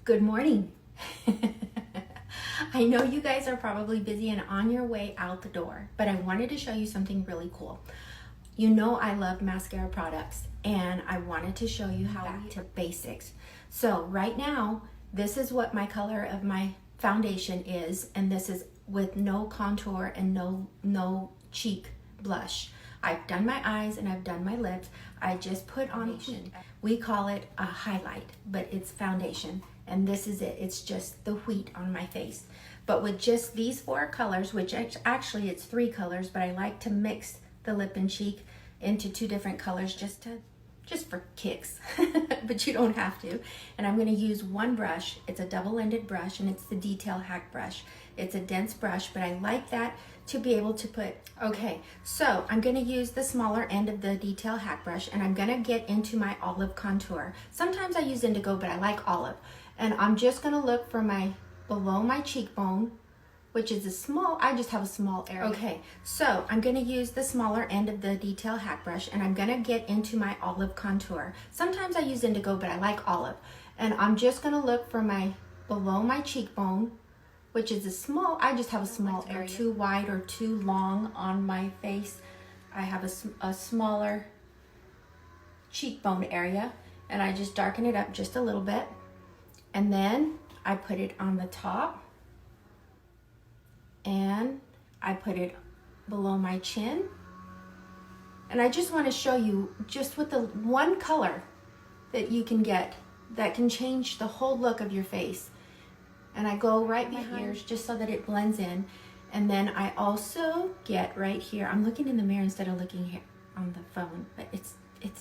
Good morning. I know you guys are probably busy and on your way out the door, but I wanted to show you something really cool. You know I love mascara products and I wanted to show you how back to basics. So right now, this is what my color of my foundation is, and this is with no contour and no cheek blush. I've done my eyes and I've done my lips. I just put on foundation. We call it a highlight, but it's foundation. And this is it. It's just the wheat on my face. But with just these 4 colors, which actually it's 3 colors, but I like to mix the lip and cheek into 2 different colors just for kicks, but you don't have to. And I'm gonna use one brush. It's a double-ended brush and it's the Detail Hack brush. It's a dense brush, but I like that to be able to put, okay, so I'm gonna use the smaller end of the Detail Hack brush and I'm gonna get into my olive contour. Sometimes I use indigo, but I like olive. And I'm just gonna look for below my cheekbone, which is I just have a small area. Okay, so I'm gonna use the smaller end of the Detail Hack brush and I'm gonna get into my olive contour. Sometimes I use indigo, but I like olive. And I'm just gonna look for below my cheekbone, which is I just have a small area. Too wide or too long on my face. I have a smaller cheekbone area and I just darken it up just a little bit. And then I put it on the top and I put it below my chin. And I just want to show you just with the one color that you can get that can change the whole look of your face. And I go right behind ears just so that it blends in. And then I also get right here, I'm looking in the mirror instead of looking here on the phone, but it's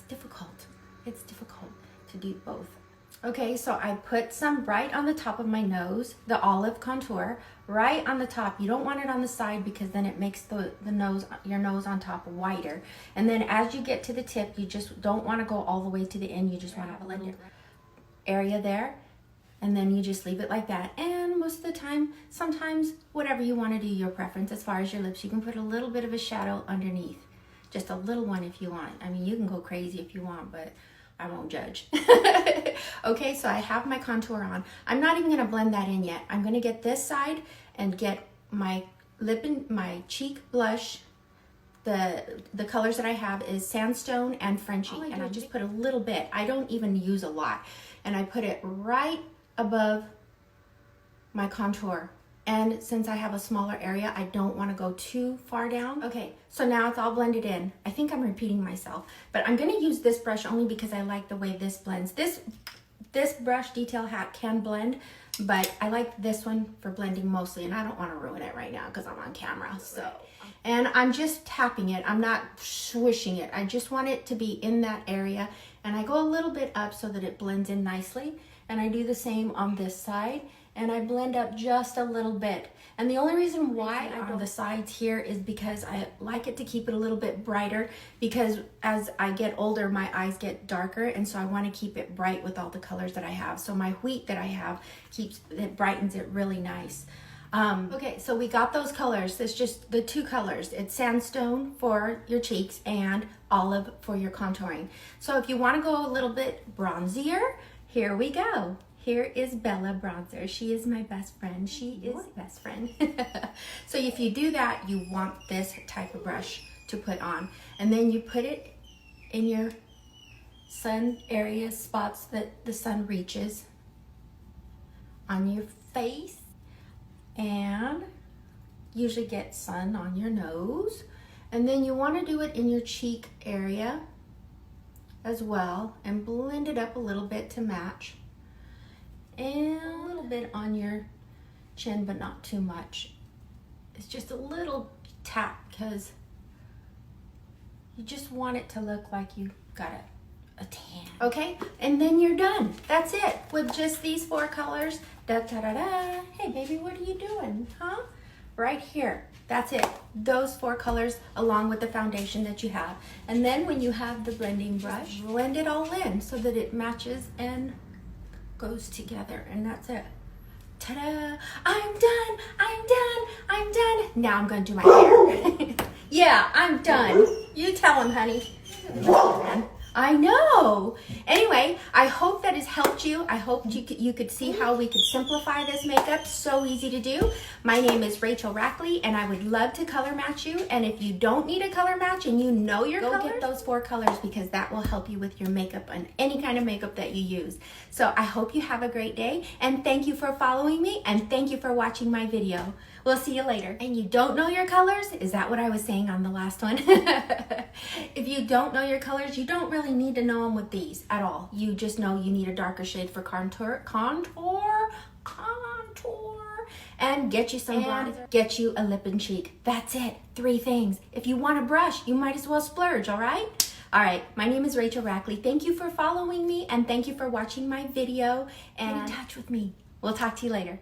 difficult. It's difficult to do both. Okay, so I put some right on the top of my nose, the olive contour, right on the top. You don't want it on the side because then it makes your nose on top wider. And then as you get to the tip, you just don't want to go all the way to the end. You just want to blend it area there. And then you just leave it like that. And most of the time, sometimes whatever you want to do, your preference as far as your lips, you can put a little bit of a shadow underneath. Just a little one if you want. I mean, you can go crazy if you want, but I won't judge. Okay, so I have my contour on. I'm not even gonna blend that in yet. I'm gonna get this side and get my lip and my cheek blush. The colors that I have is Sandstone and Frenchie. And I just put a little bit. I don't even use a lot. And I put it right above my contour. And since I have a smaller area, I don't want to go too far down. Okay, so now it's all blended in. I think I'm repeating myself, but I'm going to use this brush only because I like the way this blends. This brush, Detail Hack, can blend, but I like this one for blending mostly, and I don't want to ruin it right now because I'm on camera. So, and I'm just tapping it. I'm not swishing it. I just want it to be in that area, and I go a little bit up so that it blends in nicely, and I do the same on this side. And I blend up just a little bit. And the only reason why I do the sides here is because I like it to keep it a little bit brighter, because as I get older, my eyes get darker, and so I want to keep it bright with all the colors that I have. So my wheat that I have it brightens it really nice. Okay, so we got those colors. It's just the 2 colors. It's Sandstone for your cheeks and olive for your contouring. So if you want to go a little bit bronzier, here we go. Here is Bella Bronzer. She is my best friend. She is my best friend. So if you do that, you want this type of brush to put on. And then you put it in your sun area, spots that the sun reaches on your face. And usually get sun on your nose. And then you want to do it in your cheek area as well. And blend it up a little bit to match. And a little bit on your chin, but not too much. It's just a little tap because you just want it to look like you got a tan. Okay, and then you're done. That's it with just these 4 colors. Da da da da. Hey baby, what are you doing? Huh? Right here. That's it. Those 4 colors along with the foundation that you have. And then when you have the blending brush, blend it all in so that it matches and goes together, and that's it. Ta-da! I'm done! I'm done! I'm done! Now I'm gonna do my hair. Yeah, I'm done. You tell him, honey. I know. Anyway, I hope that has helped you. I hope you could see how we could simplify this makeup. So easy to do. My name is Rachel Rackley, and I would love to color match you. And if you don't need a color match and you know your colors, go get those 4 colors, because that will help you with your makeup and any kind of makeup that you use. So I hope you have a great day, and thank you for following me, and thank you for watching my video. We'll see you later. And you don't know your colors? Is that what I was saying on the last one? If you don't know your colors, you don't really need to know them with these at all. You just know you need a darker shade for contour, and get you some bronzer, get you a lip and cheek. That's it, 3 things. If you want a brush, you might as well splurge, all right? All right, my name is Rachel Rackley. Thank you for following me, and thank you for watching my video, and get in touch with me. We'll talk to you later.